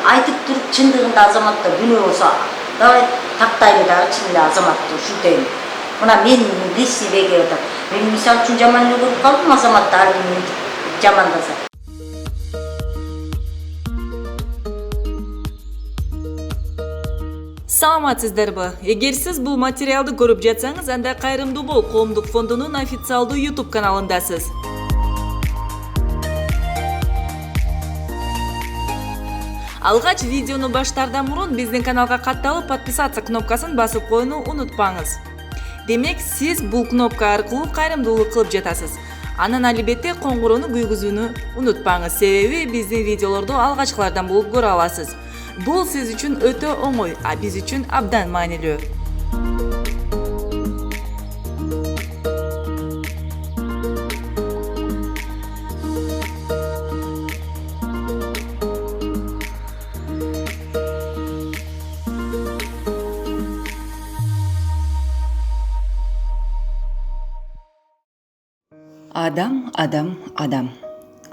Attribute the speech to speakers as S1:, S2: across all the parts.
S1: айтып туруп чындыгында азаматтар күнөө болсо давай тактайлы дагы чын эле азаматты ушинтейин. Мына мен личный деге атат. Мен мисалы үчүн жаман эле көрүп калдым азаматты ар ким мынтип жамандаса.
S2: Саламатсыздарбы? Эгер сиз бул материалды көрүп жатсаңыз, анда Кайрымдуу бол коомдук фондунун официалдуу YouTube каналындасыз. Алгач видеону баштаардан мурун биздин каналга катталып, подписаться кнопкасын басып коюуну унутпаңыз. Демек, сиз бул кнопка аркылуу кайрымдуулук кылып жатасыз. Анан албетте коңгуроону күйгүзүүнү унутпаңыз, себеби биздин видеолорду алгачкылардан болуп көрө аласыз. Бул сиз үчүн өтө оңой, а биз үчүн абдан маанилүү.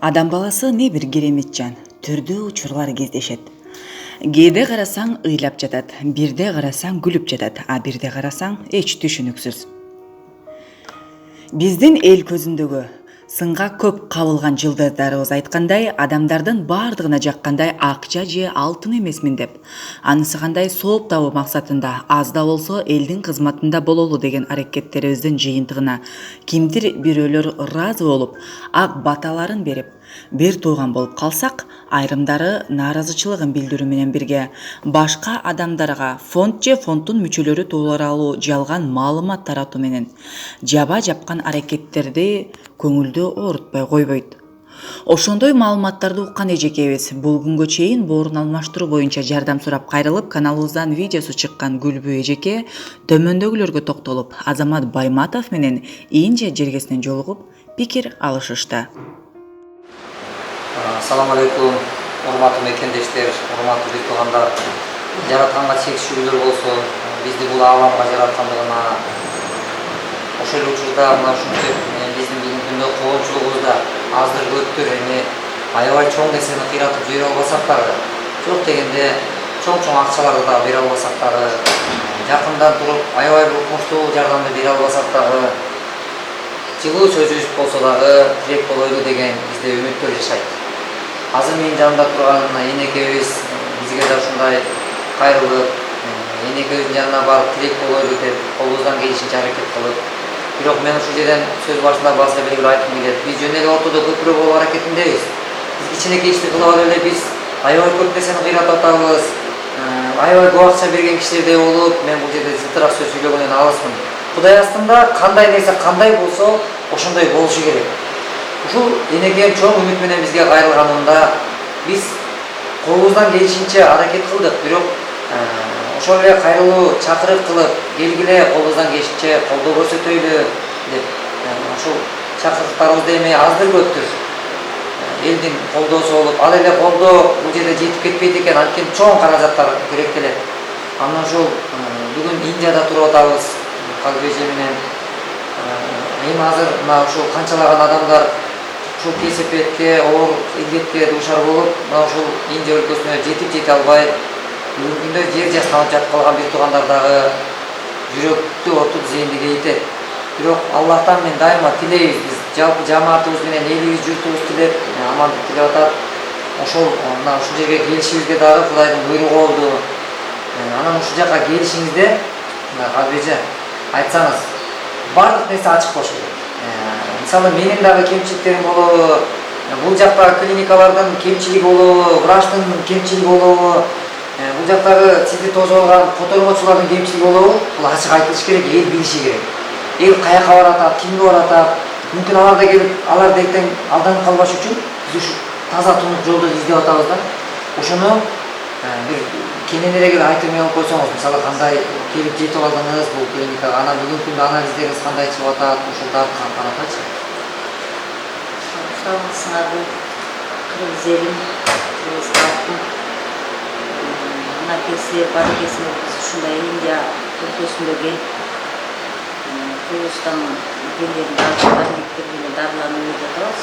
S3: Адам баласы не бир керемет жан, түрдүү учурлар кездешет. Кээде карасаң ыйлап жатат, бирде карасаң күлүп жатат, а бирде карасаң эч түшүнүксүз. Биздин эл көзүндөгү сынга көп кабылган жылдыздарыбыз айткандай, адамдардын баардыгына жаккандай акча же алтын эмесмин деп, анысы кандай сооп табуу максатында аз да болсо элдин кызматында бололу деген аракеттерибиздин жыйынтыгына кимдир бирөөлөр ыраазы болуп, ак баталарын берип, бир тууган болуп калсак, айрымдары нааразычылыгын билдирүү менен бирге башка адамдарга фонд же фонддун мүчөлөрү тууралуу жалган маалымат таратуу менен жаба жапкан аракеттерди көңүлдү оорутпай койбойт. Ошондой маалыматтарды уккан эжекебиз бул күнгө чейин боорун алмаштыруу боюнча жардам сурап кайрылып, каналыбыздан видеосу чыккан Гүлбү эжеке төмөндөгүлөргө токтолуп, Азамат Байматов менен Инже жергесинен жолугуп пикир алышышты.
S4: Assalamu alaikum, урматтуу мекендештер, урматтуу бир туугандар. Жаратканга чексиздүүлөр болсун, бизди бул ааламга жараткандыгына, ошол эле учурда мына ушинтип биздин бүгүнкү күндө коомчулугубузда аздыр көптүр эми аябай чоң нерсени кыйратып жибере албасак дагы, жок дегенде чоң акчаларды дагы бере албасак дагы, жакындан туруп аябай бир укмуштуу жардамды бере албасак дагы, жылуу сөзүбүз болсо дагы тилек болойлу деген бизде үмүттөр жашайт. Азыр менин жанымда турган энекебиз бизге да ушундай кайрылып, энекебиздин жанына барып тилек болойлу деп колубуздан келишинче аракет кылып, бирок мен ушул жерден сөз башында баса белгилеп айткым келет. Биз жөн эле ортодо көпүрө болуу аракетиндебиз. Биз кичинекей ишти кыла алып эле биз аябай көп нерсени кыйратып атабыз. Аябай көп акча берген кишилердей болуп, мен бул жерде зытыраак сөз сүйлөгөндөн алысмын. Кудай астында кандай нерсе кандай болсо, ошондой болушу керек. Ушул энекем чоң үмүт менен бизге кайрылганында биз колубуздан келишинче аракет кылдык, бирок ошол эле кайрылуу чакырык кылып, келгиле колубуздан келишинче колдоо көрсөтөйлү деп ошол чакырыктарыбызды эми аздыр көптүр элдин колдоосу болуп, ал эле колдоо бул жерде жетип кетпейт экен, анткени чоң каражаттар керектелет. Анан ошол бүгүн Индияда туруп атабыз, Калбы эже менен. Эми азыр мына ушул канчалаган адамдар ушул кесепетке, оор илдетке дуушар болуп, мына ушул Индия өлкөсүнө жетип жете албай, бүгүнкү күндө жер жастанып жатып калган бир туугандар дагы жүрөктү отуп зээнди кейитет. Бирок Аллахтан мен дайыма тилейбиз, биз жалпы жамаатыбыз менен элибиз, журтубуз тилеп, амандык тилеп атат. Ошол мына ушул жерге келишибизге дагы Кудайдын буйругу болду. Анан ушул жака келишиңизде, мына Калбы эже айтсаңыз, баардык нерсе ачык болуш керек. Мисалы менин дагы кемчиликтерим болобу, бул жакта клиникалардын кемчилиги болобу, врачтын кемчилиги болобу, бул жактагы сизди тосуп алган котормочулардын кемчилиги болобу, бул ачык айтылыш керек, эл билиши керек. Эл каяка баратат, кимге баратат, мүмкүн алар да келип, алар эртең алданып калбаш үчүн биз ушу таза тунук жолду издеп атабыз да. Ошону бир кененирээк эле айтып алып койсоңуз, мисалы кандай келип жетип алдыңыз бул клиникага, анан бүгүнкү күндө анализдериңиз кандай чыгып атат, ушуларды канатачы.
S1: Саламатсыңарбы, кыргыз элим, кыргыз калкым. Анакеси, баракеси биз ушундай Индия өлкөсүндө келип, Кыргызстан келген бандиттер менен дарыланып өтүп жатабыз.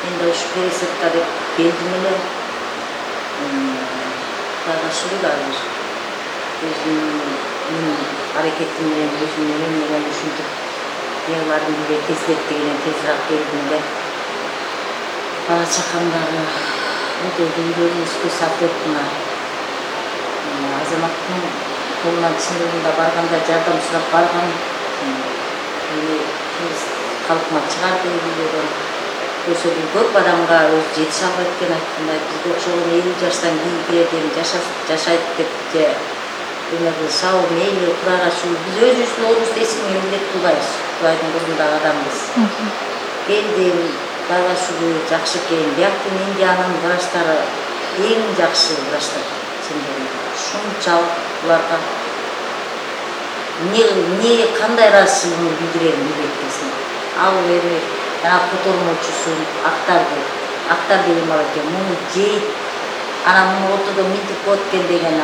S1: Мен да ушу пересадка деп келдим эле. Кудайга шүгүр азыр өзүмдүн аракетим менен өзүмдүн өнүм менен ушинтип диалардын бири тездетти деген тезирээк келдим эле. Бала чакам дагы өтө үйлөрүбүзгө сатып мына азаматтын колунан чындыгында барганда жардам сурап барган калкыма чыгарды үйлөрдөн көрсөтүп көп адамга өзү жетише албайт экен айткандай бизге окшогон 50 жаштан кийинкилер дегим жашайт деп же эме кылышабы мейли Кудайга шүгүр биз өзүбүздүн ордубузду эч кимге эмгек кылбайбыз Кудайдын кызындагы адамбыз келдим Кудайга шүгүр жакшы экен бияктын Индиянын врачтары эң жакшы врачтар ушунчалык буларга не кандай ыраазычылыгымды билдирерин билбейт экенсиң ал эми жанагы котормочусу актар деген бар экен муну жейт анан муну ортодо минтип коет экен деген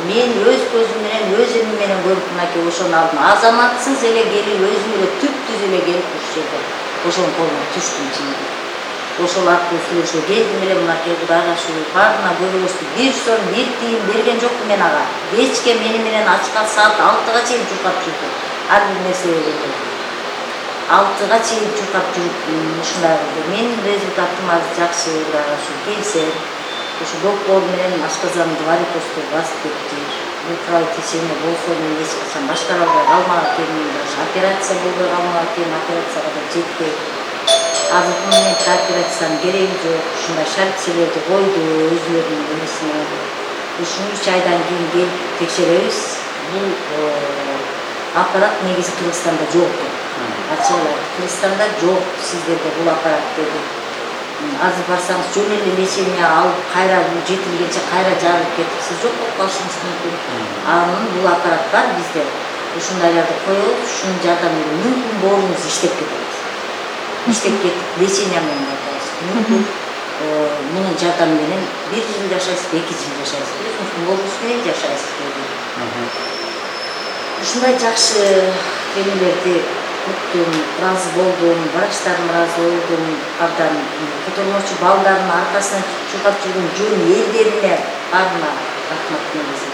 S1: мен өз көзүм менен өз эмим менен көрүп мынакей ошону алдым азаматсыз эле келип өзүм эле түп-түз эле келип ушул жерде ошонун колуна түштүм чынында ошол аркылуу сүйлөшө келдим эле мынакей Кудайга шүгүр баарына көбөйөбүз бир сом бир тыйын берген жокмун мен ага кечке мени менен ачка саат 6-га чейин чуркап жүрдү ар бир нерсеге 6-га чейин чуркап жүрүп ушундай кылды менин результатым азыр жакшы Кудайга шүгүр келсе ушу доктор менен ашказанымды варикозду басып кетти ультра течение болсо мен эч качан башкара албай калмак экенмин операция болбой калмак экен операцияга да жетпей азыр моментте операциянын кереги жок ушундай шарикчелерди койду өзүлөрүнүн эмесине ушу 3 айдан кийин келип текшеребиз бул аппарат негизи Кыргызстанда жок экен ачык эле Кыргызстанда жок сиздерде бул аппарат деди азыр барсаңыз жөн эле лечение алып кайра жетилгенче кайра жарылып кетип сиз жок болуп калышыңыз мүмкүн анын бул аппарат бар бизде ушундайларды коебуз ушунун жардамы менен мүмкүн боорубуз иштеп кетип лечение менен жатабыз мүмкүн мунун жардамы менен 1 жыл жашайсыз 2 жыл жашайсыз өзүңүздүн боорубуз менен жашайсыз деди ушундай жакшы эмелерди күттүм ыраазы болдум врачтарым ыраазы болдум абдан котормочу балдардын аркасынан чуркап жүргөн жөн элдерине баарына рахмат негизи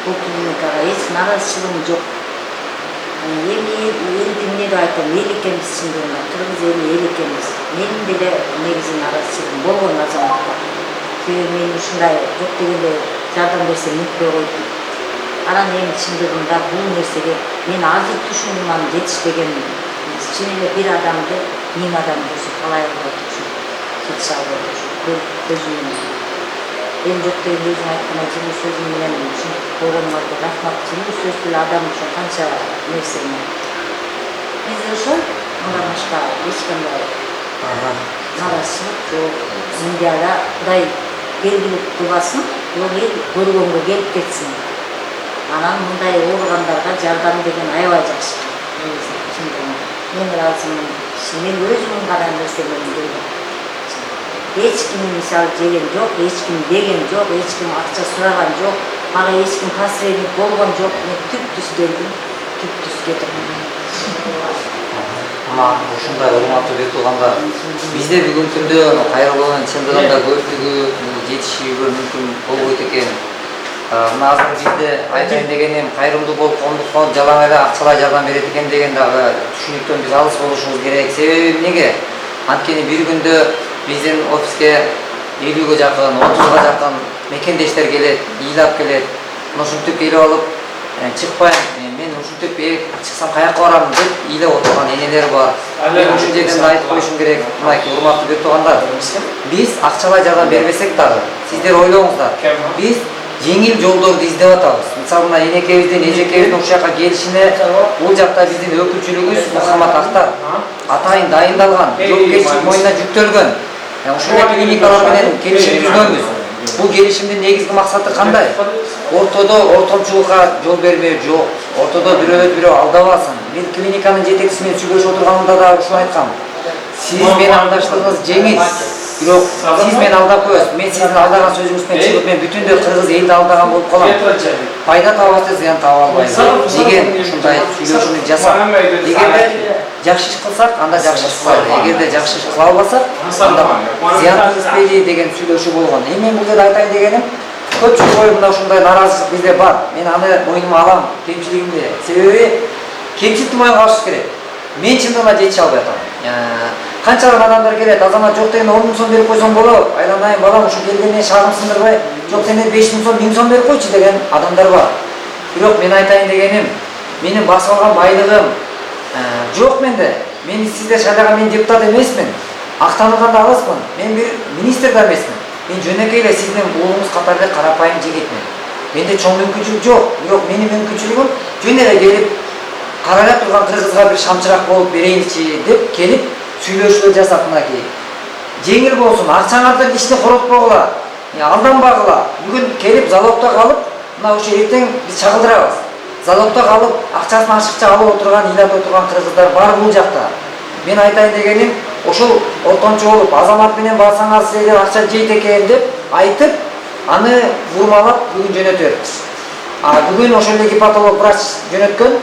S1: бул клиникага эч нааразычылыгым жок эми элди эмне деп айтам эл экенбиз чындыгында кыргыз эли эл экенбиз менин деле негизи нааразычылыгым болгон азаматка себеби мен ушундай жок дегенде жардам берсе мүнөтпөй койдум анан эми чындыгында бул нерсеге мен азыр түшүндүм аны жетишпегенин чын эле бир адамды 1000 адам көрсө калай албайт жетише албайт көзү менен эми жок дегенде өзүң айткандай жылуу сөзүң менен ушинтип койгонуңарга рахмат жылуу сөз деле адам үчүн канча нерсе бизде ошол мындан башка эч кандай нааразычылык жок Индияда Кудай белгилик кылбасын бул эл көргөнгө келип кетсин анан мындай ооругандарга жардам деген аябай жакшы мен ыраазымын мен өзүмдүн гана нерсе менен келдим эч ким мисалы жеген жок эч ким деген жок эч ким акча сураган жок мага эч ким посредник болгон жок мен түп-түз келдим түп-түз кетип
S4: ушундай урматтуу бир туугандар бизде бүгүнкү күндө кайрылуунун чындыгында көптүгү жетишүүгө мүмкүн болбойт экен мына азыр бизде айтайын дегеним кайрымдуу болуп коомдуктан жалаң эле акчалай жардам берет экен деген дагы түшүнүктөн биз алыс болушубуз керек себеби эмнеге анткени бир күндө биздин офиске 50ге жакын 30га жакын мекендештер келет ыйлап келет ушинтип келип алып чыкпайм мен ушинтип чыксам каяка барам деп ыйлап отурган энелер бар мен ушул жерден айтып коюшум керек мынакей урматтуу бир туугандар биз акчалай жардам бербесек дагы сиздер ойлоңуздар биз жеңил жолдорду издеп атабыз мисалы мына энекебиздин эжекебиздин ушул жака келишине бул жакта биздин өкүлчүлүгүбүз Мухаммад Актар атайын дайындалган жоопкерчилик мойнуна жүктөлгөн ушул эле клиникалар менен келишим түзгөнбүз бул келишимдин негизги максаты кандай ортодо ортомчулукка жол бербөө жок ортодо бирөөлөрдү бирөө алдабасын мен клиниканын жетекчиси менен сүйлөшүп отурганымда да ушуну айткам сиз менен алдаштыгыңыз жеңил бирок сиз мени алдап коесуз мен сиздин алдаган сөзүңүз менен чыгып мен бүтүндөй кыргыз элди алдаган болуп калам пайда табабыз да зыян таба албайбыз деген ушундай сүйлөшүүнү жасап эгерде жакшы иш кылсак анда жакшы иш кылалы эгерде жакшы иш кыла албасак анда зыян тийгизбейли деген сүйлөшүү болгон эми мен бул жерде айтайын дегеним көпчүлүк ой мына ушундай нааразычылык бизде бар. Мен аны мойнума алам, кемчилигимди. Себеби кемчиликти мойнуга алыш керек. Мен чындыгына жетише албай атам. Канчалык адамдар келет, азамат жок деген 10 000 сом берип койсоң болот. Айланайын балам, ушу келгенде шагым сындырбай, жок сен 5 000 сом, 1000 сом берип койчу деген адамдар бар. Бирок мен айтайын дегеним, менин басып алган байлыгым жок менде. Мен сиздер шайлаган мен депутат эмесмин. Актануудан да алыспын. Мен бир министр да эмесмин. Мен жөнөкөй эле сиздин уулуңуз катары карапайым жигитмин. Менде чоң мүмкүнчүлүк жок. Бирок менин мүмкүнчүлүгүм жөн эле келип карайлап турган кыргызга бир шамчырак болуп берейинчи деп келип сүйлөшүүлөр жасап мынакей. Жеңил болсун, акчаңарды ишти коротпогула, алданбагыла. Бүгүн келип залогдо калып, мына ошо эртең биз чагылдырабыз. Залогдо калып, акчасын ашыкча алып отурган, ыйлап отурган кыргыздар бар бул жакта. Мен айтайын дегеним, ошол ортомчу болуп, азамат менен барсаңар силер акча жейт экен деп айтып, аны бурмалап бүгүн жөнөтүп беребиз. Бүгүн ошол эле гепатолог врач жөнөткөн.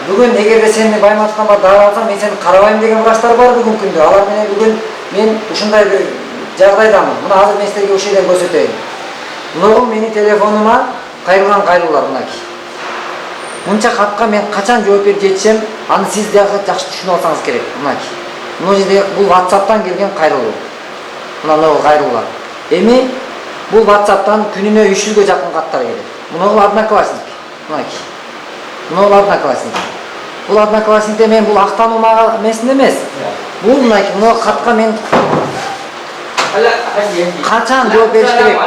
S4: Бүгүн эгерде сени Байматовдон барып дагы алсаң, мен сени карабайм деген врачтар бар бүгүн күндө. Алар менен бүгүн мен ушундай бир жагдайдамын. Мына азыр мен силерге ушул жерден көрсөтөйүн. Мына менин телефонума кайрылган мынакей. Мынча хатка мен качан жооп берип жетишем, аны сиз дагы жакшы түшүнүп алсаңыз керек. Мынакей. Мына жерде бул WhatsApp'тан келген кайрылуу. Мына кайрылуулар. Эми бул WhatsApp'тан күнүнө 300гө жакын каттар келет. Мына одноклассник. Мынакей. Мына одноклассник. Бул одноклассникте мен бул актануу эмесин эмес. Бул мынакей, мына хатка мен качан жооп бериш керек?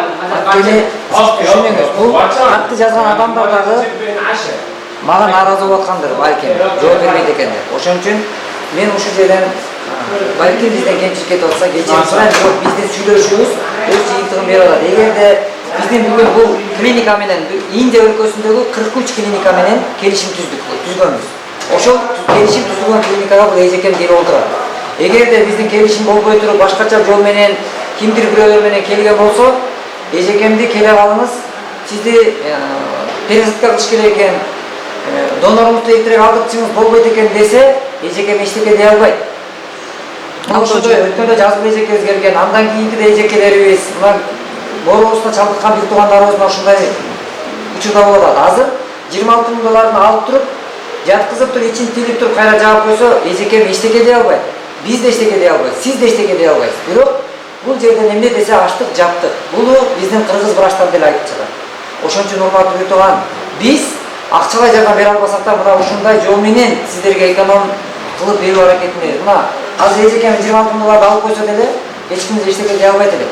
S4: Эми түшүнүңүз. Бул хатты жазган адамдар дагы мага нааразы болуп аткандыр, балким, жооп бербейт экендер. Ошон үчүн мен ушул жерден балким бизден кемчилик кетип атса, кечирим сурайм, бирок биздин сүйлөшүүбүз өз жыйынтыгын берип атат. Эгерде биздин бүгүн бул клиника менен Индия өлкөсүндөгү 43 клиника менен келишим түзгөнбүз. Ошол келишим түзүлгөн клиникага бул эжекем келип отурат. Эгерде биздин келишим болбой туруп башкача жол менен кимдир бирөөлөр менен келген болсо, эжекемди келе алыңыз, сизди пересадка кылыш керек экен, доноруңузду эртерээк алдырчыңыз болбойт экен десе, эжекем эчтеке дей албайт. Ошондой өткөндө жазгыл эжекебиз келген, андан кийинки да эжекелерибиз, мына боорубузда чалдыккан бир туугандарыбыз ушундай учурда болуп атат. Азыр 26 000 долларын алып туруп, жаткызып туруп, ичин тилип туруп, кайра жаап койсо, эжекем эчтеке дей албайт. Биз да эчтеке дей албайбыз, сиз да эчтеке дей албайсыз. Бирок бул жерден эмне десе аштык, жаптык. Буну биздин кыргыз врачтар деле айтып чыгат. Ошон үчүн урматтуу бир биз акчалай жардам бере албасак да, мына ушундай жол менен сиздерге эконом кылып берүү аракетинде. Мына азыр эжекем 26 000 долларды алып койсо деле, эч ким эчтеке дей албайт элек.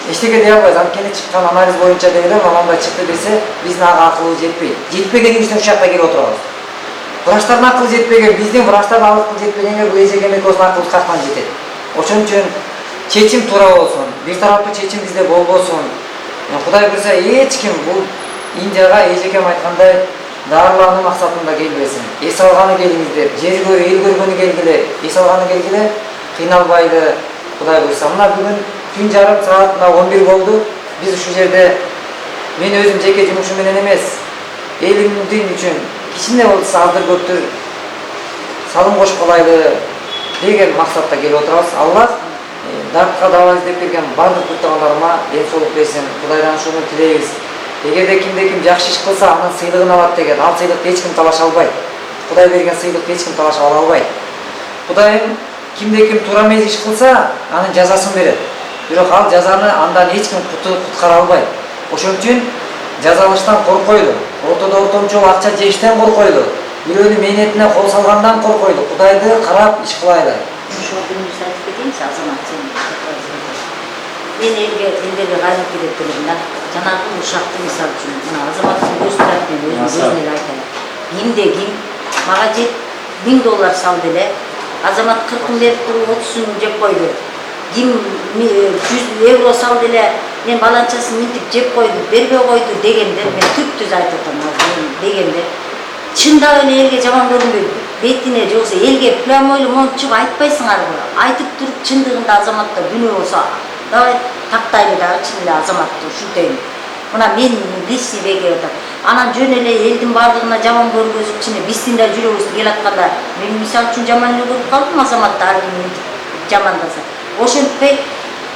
S4: Эчтеке дей албайбыз. Анткени чыккан анализ боюнча деле мындай чыкты десе, биздин ага акылыбыз жетпейт. Жетпегенибизден ушул жакка келип отурабыз. Врачтардын акылы жетпеген, биздин врачтардын акылы жетпегенге бул эжекем экөөбүздүн акылыбыз качан жетет. Ошон үчүн чечим туура болсун, бир тараптуу чечим бизде болбосун. Кудай буйрса эч ким бул Индияга эжекем айткандай дарылануу максатында келбесин. Эс алганы келиңиздер, жер көрүү, эл көргөнү келгиле, эс алганы келгиле, кыйналбайлы. Кудай буйрса, мына бүгүн түн жарым саат 11 болду. Биз ушул жерде мен өзүм жеке жумушум менен эмес, элимдин үчүн кичине болсо аздыр көптүр салым кошколайлы деген максатта келип отурабыз. Алла дартка дава издеп келген бардык куртагандарыма ден соолук берсин. Кудайдан ушуну тилейбиз. Эгерде кимде-ким жакшы иш кылса, анын сыйлыгын алат деген. Ал сыйлыкты эч ким талаша албайт. Кудай берген сыйлыкты эч ким талашап ала албайт. Кудайым кимде-ким туура эмес иш кылса, анын жазасын берет. Бирок ал жазаны андан эч ким куткара албайт. Ошон үчүн жазалыштан коркойлу. Ортодо ортомчол акча жештен коркойлу. Бирөөнүн мээнетине кол салгандан коркойлу. Кудайды карап иш кылайлы.
S1: Ошол күнүбүз айтып кетейинчи, азамат сен. Мен элдерге кайрылып кетет элем да. Жанагы ушакты мисал үчүн, мына азаматтын көз тарапынан өзүм өзүнө айтайын. Кимде ким мага $1000 сал деле, азамат 40 берип туруп 30-ун жеп койду. Ким 100 евро сал деле, мен баланчасын минтип жеп койду, бербей койду дегендер, мен түп-түз айтып атам дегендер. Чындап эле элге жаман көрүнбөй, бетине же болсо элге прямойлуу мончуп айтпайсыңарбы? Айтып туруп чындыгында азаматта күнөө болсо, давай тактайлы дагы чын эле азаматты ушинтейин. Мына мен личный беге атат. Анан жөн эле элдин бардыгына жаман көргөзүп, чын биздин да жүрөгүбүз келатканда, мен мисал үчүн жаман эле көрүп калдым азаматты ар ким жамандаса. Ошентпей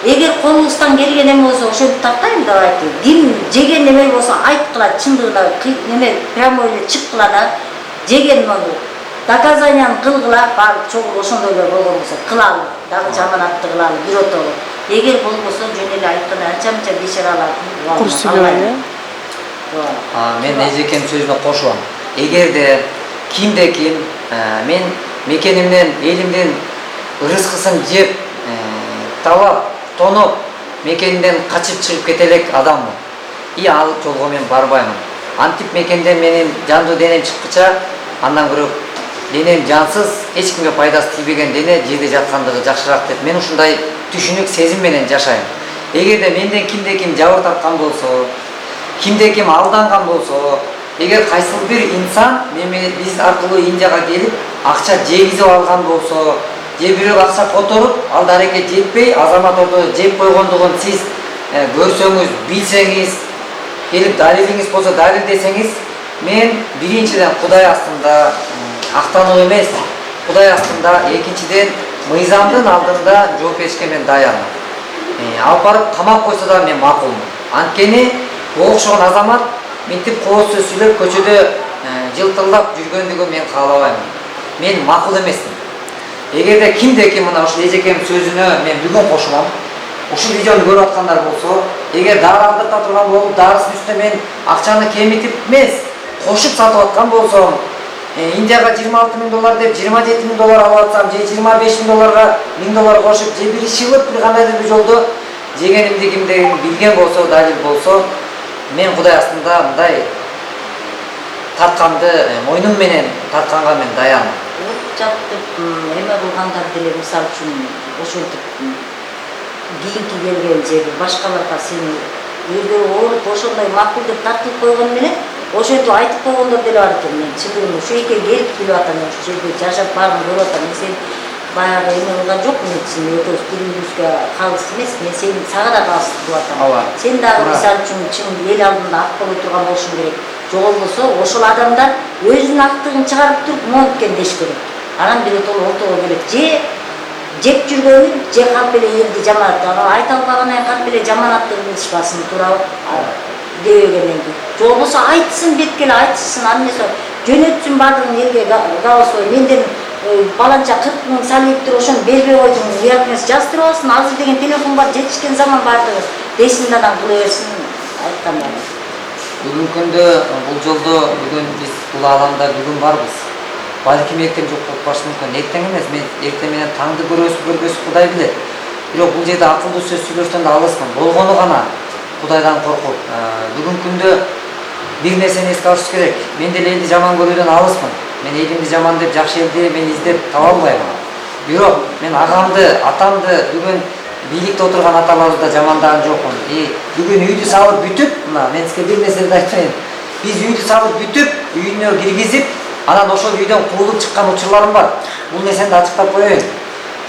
S1: эгер колубуздан келген эме болсо ошентип тактайм давайте. Ким жеген неме болсо айткыла, чындыгына неме прямой эле чыккыла да. Жеген могу доказанияны кылгыла, баары чогуу ошондой эле болгон болсо кылалы, дагы жаманатты кылалы, биротолу. Эгер болбосо жөн эле айтканда анча-мынча кечире алат.
S2: Курсуга.
S4: Мен эжекем сөзүнө кошулам. Эгерде кимде ким мен мекенимден, элимдин ырыскысын жеп, талап, тоноп, мекенден качып чыгып кете элек адаммын. Ал жолго мен барбаймын. Антип мекенден менин жандуу денем чыккыча, андан көрө денем жансыз, эч кимге пайдасы тийбеген дене жерде жаткандыгы жакшыраак деп мен ушундай түшүнүк, сезим менен жашайм. Эгерде менден кимде ким жабыр тарткан болсо, кимде ким алданган болсо, эгер кайсыл бир инсан биз аркылуу Индияга келип акча жегизип алган болсо, же бирөө акча которуп, ал дарекет жетпей, азамат ордо жеп койгондугун сиз көрсөңүз, билсеңиз, келип далилиңиз болсо далилдесеңиз, мен биринчиден Кудай астында актануу эмес, Кудай астында экинчиден мыйзамдын алдында жооп беришке мен даярмын. Алып барып камап койсо да мен макулмун. Анткени окшогон азамат мынтип кооз сөз сүйлөп көчөдө жылтылдап жүргөндүгүн мен каалабайм. Мен макул эмесмин. Эгерде кимде ким мына ушул эжекем сөзүнө мен бүгүн кошулам. Ушул видеону көрүп аткандар болсо, эгер дары алдырта турган болуп, дарысын үстүнө мен акчаны кемитип эмес, кошуп сатып аткан болсом, Индияга $26,000 деп $27,000 алып атсам, же $25,000 $1,000 кошуп, же бир шылып бир кандайдыр бир жолдо жегенимди кимде билген болсо, далил болсо, мен Кудай астында мындай тартканды мойнум менен тартканга мен даярмын.
S1: Жаптып эме кылгандар деле мисалы үчүн ошентип кийинки келген жери башкаларга сени өздөрү ооруп ошондой макул деп тартылып койгон менен ошентип айтып койгондор деле бар экен. Мен чындыгында ошол жерге келип билип атам, ошол жерде жашап барып көрүп атам. Мен сен баягы эме кылган жокмун, сен экөөбүз бири-бирибизге калыс эмес, мен сени сага да калыс кылып атам. Сен дагы мисалы үчүн чын эл алдында ак боло турган болушуң керек. Жок болбосо ошол адамдар өзүнүн актыгын чыгарып туруп монткен деш керек. Анан биротоло ортого келет. Же жеп жүргөнүн, же калп эле элди жаманат. Анан айта албагандан калп эле жаманатты кылышпасын туурабы дебегенден кийин. Жок болбосо айтсын, бетке эле айтсын, анысы жөнөтсүн баардыгын элге галасой. Менден баланча 40,000 салып туруп ошону бербей койдум. Уятыңыз жаздырып алсын, азыр деген телефон бар, жетишкен заман баардыгы. Десин дадан кыла берсин айтканда.
S4: Бүгүнкү күндө бул жолдо бүгүн биз бул ааламда бүгүн барбыз. Балким эртең жок болуп калышы мүмкүн. Эртең эмес, мен эртең менен таңды көргөсү Кудай билет. Бирок бул жерде акылдуу сөз сүйлөштөн да алысмын. Болгону гана Кудайдан коркуп, бүгүнкү күндө бир нерсени эске алыш керек. Мен деле элди жаман көрүүдөн алыспын. Мен элимди жаман деп, жакшы элди мен издеп таба албайм. Бирок мен агамды, атамды бүгүн бийликте отурган аталарыбызды жамандаган жокмун. Бүгүн үйдү салып бүтүп, мына мен сизге бир нерсени айтайын. Биз үйдү салып бүтүп, үйүнө киргизип, анан ошол үйдөн куулуп чыккан учурларым бар. Бул нерсени да ачыктап коеюн.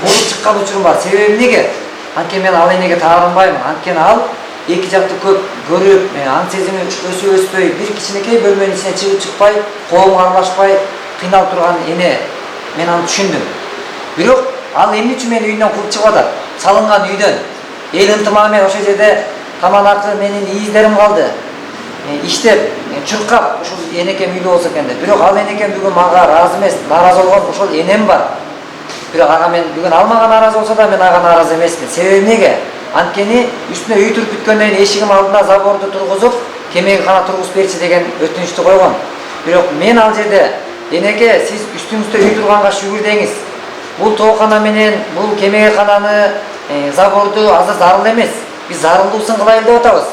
S4: Куулуп чыккан учурум бар. Себеби эмнеге? Анткени мен ал энеге таарынбаймын. Анткени ал эки жакты көп көрүп, аң сезими өсүп-өспөй, бир кичинекей бөлмөнүн ичине чыгып чыкпай, коомго аралашпай кыйналып турган эне. Мен аны түшүндүм. Бирок ал эмне үчүн мени үйүнөн кууп чыгып атат? Салынган үйдөн. Эл ынтымагы менен ошол жерде таманакы менин издерим калды. Иштеп, чуркап ушул энекем үйдө болсо экен деп. Бирок ал энекем бүгүн мага ыраазы эмес, нааразы болгон ошол энем бар. Бирок ага мен бүгүн ал мага нааразы болсо да мен ага нааразы эмесмин. Себеби эмнеге? Анткени үстүнө үй туруп бүткөндөн кийин эшигим алдына заборду тургузуп, кемеге гана тургузуп берчи деген өтүнүчтү койгон. Бирок мен ал жерде энеке сиз үстүңүздө үй турганга шүгүр деңиз. Бул тоокана менен бул кемеге кананы заборду азыр зарыл эмес. Биз зарылдуусын кылайлы деп атабыз.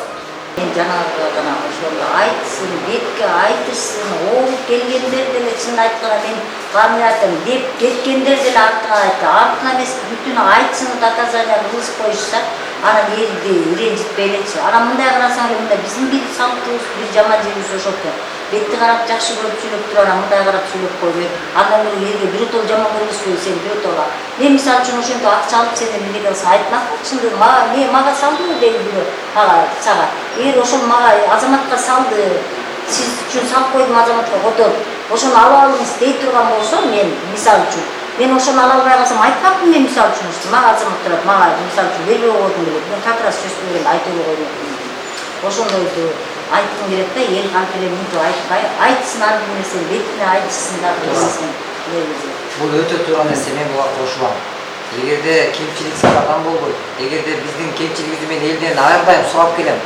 S1: Мен жанагы гана ошондо айтсын, бетке айтышсын, ооруп келгендер деле чын айтканда мен фамилиятын деп кеткендер деле артына айтты. Артына эмес, бүтүн айтсын, доказания кылышып коюшса, анан элди ренжитпей элечи. Анан мындай карасаң эле мындай биздин бир салттыбыз, бир жаман жерибиз ошол экен. Бетти карап жакшы көрүп сүйлөп туруп, анан мындай карап сүйлөп койбой. Андан көрө элге биротоло жаман көргөзбөй, сен биротоло. Мен мисалы үчүн ошентип акча алып сенден эмне кылсам айтмак чындыгы мага салдыбы дейм бирөө сага. Эгер ошол мага азаматка салды, сиз үчүн салып койдум азаматка которуп, ошону ала алыңыз дей турган болсо, мен мисалы үчүн Мен ошону ала албай калсам айтпакмын мен мисалы үчүн мага азаматтар мага мисалы үчүн бербей койгум келет. Мен как раз чөчпөгөн айтып коймокмун. Ошондойду айткым келет да, эл кантип эле мынтип айтпай, айтсын ар бир нерсени бетине айтышсын да кылсын.
S4: Бул өтө туура нерсе, мен буга кошулам. Эгерде кемчиликсиз адам болбойт, эгерде биздин кемчилигибизди мен элден ар дайым сурап келем.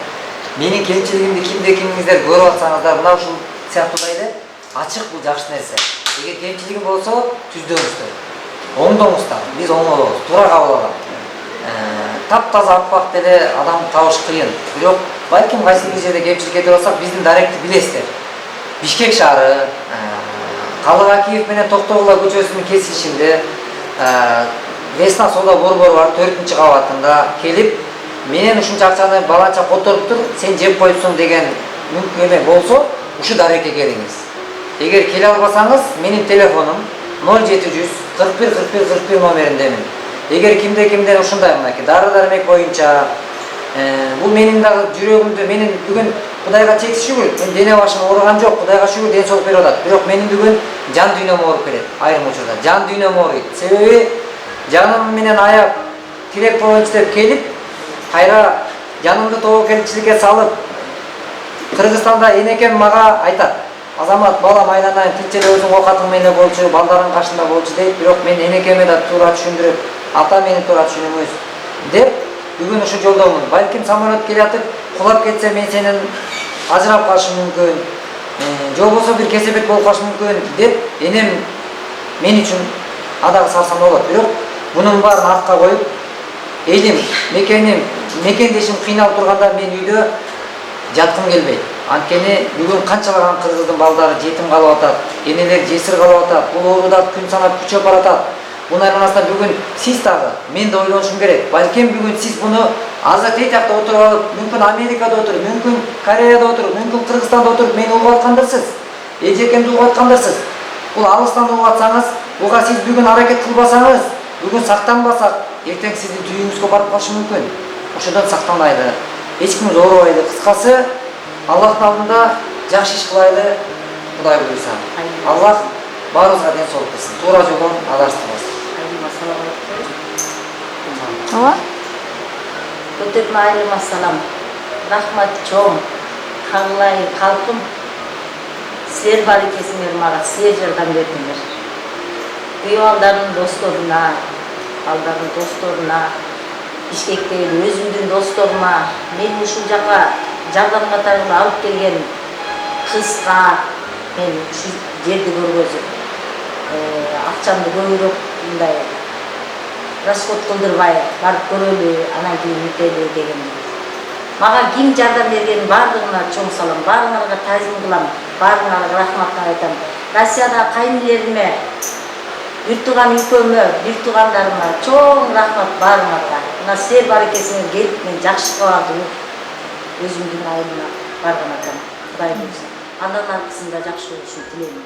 S4: Менин кемчилигимди кимде кимиңиздер көрүп атсаңыздар, мына ушул сыяктуудай эле ачык, бул жакшы нерсе. Эгер кемчилигим болсо түздөөңүздөр, оңдоңуздар, биз оңдобуз, туура кабыл алам. Таптаза аппак деле адам табыш кыйын. Бирок балким кайсы бир жерде кемчилик кетип алсак, биздин даректи билесиздер. Бишкек шаары, Калык менен Токтогула көчөсүнүн кесишинде Весна соода борбору бар 4-кабатында келип, менен ушунча акчаны баланча которуп тур, сен жеп коюпсуң деген мүмкүнөт болсо, ушу дарекке келиңиз. Эгер келе албасаңыз, менин телефонум 0700 41 41 41 номериндемин. Эгер кимден ушундай мынакей дары-дармек боюнча, бул менин дагы жүрөгүмдө, менин бүгүн Кудайга чексиз шүгүр, мен дене башым ооруган жок, Кудайга шүгүр ден соолук берип атат. Бирок менин бүгүн жан дүйнөм ооруп келет, айрым учурда. Жан дүйнөм ооруйт. Себеби жаным менен аяп тирек болоңчу деп келип, кайра жанымды тобокелчиликке салып, Кыргызстанда энекем мага айтат: "Азамат, балам, айланайын, тинч эле өзүң оокатың менен болчу, балдарың кашында болчу" дейт. Бирок мен энекеме да туура түшүндүрүп, ата мени туура түшүнүңүз деп, бүгүн ушу жолдомун. Балким самолет келатып, кулап кетсе мен сенен ажырап калышым мүмкүн, же болбосо бир кесепет болуп калышы мүмкүн деп, энем мен үчүн адагы сарсам болот. Бирок мунун баарын артка коюп, элим, мекендешим кыйналып турганда мен үйдө жаткым келбейт. Анткени бүгүн канчалаган кыргыздын балдары жетим калып атат, энелер жесир калып атат, бул ооруда күн санап күчөп баратат. Bunun arasında bugün siz tağı, men de oylonuşum gerek. Balkim bugün siz bunu azı teytakta oturup alıp, mümkün Amerika'da oturup, mümkün Kore'de oturup, mümkün Kırgızistan'da oturup, meni uğu atkandırsız. Ecekemdi uğu atkandırsız. Bu alıstan uğu atsanız, buğa siz bugün hareket kılbasanız, bugün saktanbasak, erten sizni tüyüңүзгө barıp kalışı mümkün. Oşadan saktanaydı. Echkimiz oğrubaydı. Kıskası, Allah'ın aldında жақсы iş kılaydı, Kuday buyursa. Allah barımızga den soğuk kılsın. Tuğra joldan adaştırmasın.
S2: Ооба.
S1: Көтөрмө айрым ассалам. Рахмат чоң. Каллай калкым. Силер бар экенсиңер, мага силер жардам бердиңер. Балдардын досторуна, балдардын досторуна, Бишкектеги өзүмдүн досторума, мени ушул жака жардам катары алып келген кызга мен ушу жерди көргөзүп, акчамды көбүрөөк мындай расход кылдырбай барып көрөлү, анан кийин үтөлү деген. Мага ким жардам берген бардыгына чоң салам, баарыңарга тазим кылам, баарыңарга рахмат айтам. Россияда кайнелериме, бир тууган үкөмө, бир туугандарыма чоң рахмат баарыңарга. Мына силер бар экенсиңер, келип мен жакшы кабарды өзүмдүн айылыма барган атам. Кудай буйрса. Андан аркысында жакшы болушун тилейм.